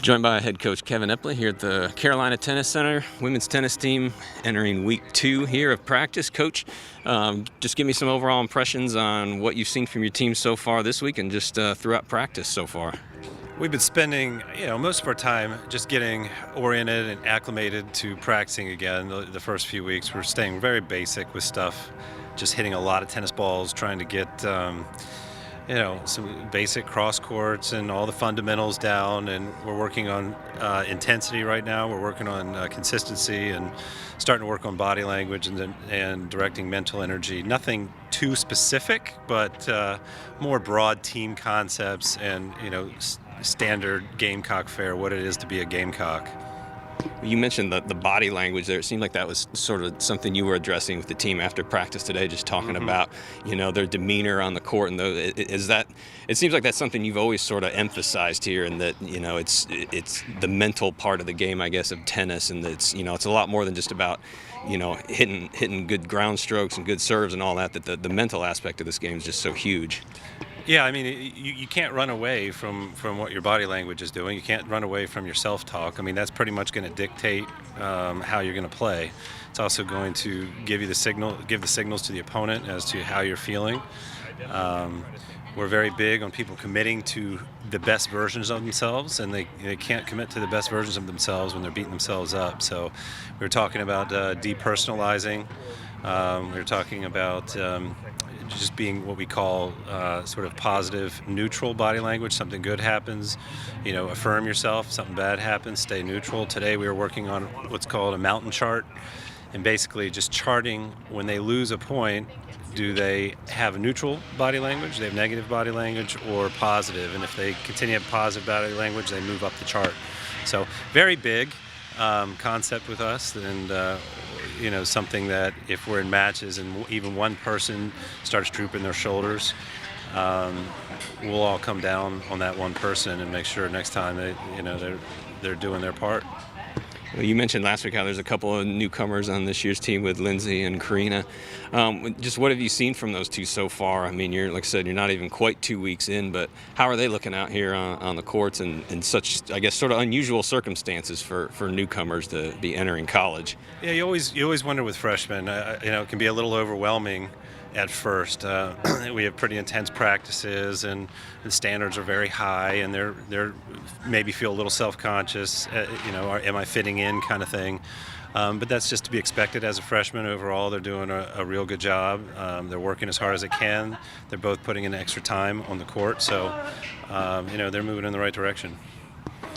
Joined by head coach Kevin Epley here at the Carolina Tennis Center. Women's tennis team entering week 2 here of practice. Coach, just give me some overall impressions on what you've seen from your team so far this week and just throughout practice so far. We've been spending, most of our time just getting oriented and acclimated to practicing again. The first few weeks, we're staying very basic with stuff, just hitting a lot of tennis balls, trying to get, some basic cross courts and all the fundamentals down. And we're working on intensity right now. We're working on consistency and starting to work on body language and directing mental energy. Nothing too specific, but more broad team concepts and, standard Gamecock fare, what it is to be a Gamecock. You mentioned the body language there. It seemed like that was sort of something you were addressing with the team after practice today, just talking about, their demeanor on the court. And it seems like that's something you've always sort of emphasized here, and that, it's the mental part of the game, I guess, of tennis. And it's a lot more than just about, hitting good ground strokes and good serves and all that, the mental aspect of this game is just so huge. Yeah, I mean, you can't run away from what your body language is doing. You can't run away from your self-talk. I mean, that's pretty much going to dictate how you're going to play. It's also going to give the signals to the opponent as to how you're feeling. We're very big on people committing to the best versions of themselves, and they can't commit to the best versions of themselves when they're beating themselves up. So we were talking about depersonalizing. We were talking about just being what we call sort of positive, neutral body language. Something good happens, affirm yourself. Something bad happens, stay neutral. Today we were working on what's called a mountain chart, and basically just charting when they lose a point, do they have a neutral body language, do they have negative body language, or positive? And if they continue to have positive body language, they move up the chart. So very big concept with us, and something that if we're in matches and even one person starts drooping their shoulders, we'll all come down on that one person and make sure next time they're doing their part. Well, you mentioned last week how there's a couple of newcomers on this year's team with Lindsay and Karina. Just what have you seen from those two so far? I mean, like I said, you're not even quite 2 weeks in, but how are they looking out here on the courts in such, I guess, sort of unusual circumstances for newcomers to be entering college? Yeah, you always wonder with freshmen. It can be a little overwhelming at first. We have pretty intense practices, and the standards are very high, and they're maybe feel a little self-conscious. Am I fitting in, kind of thing. But that's just to be expected as a freshman. Overall, they're doing a real good job. They're working as hard as they can. They're both putting in extra time on the court, so they're moving in the right direction.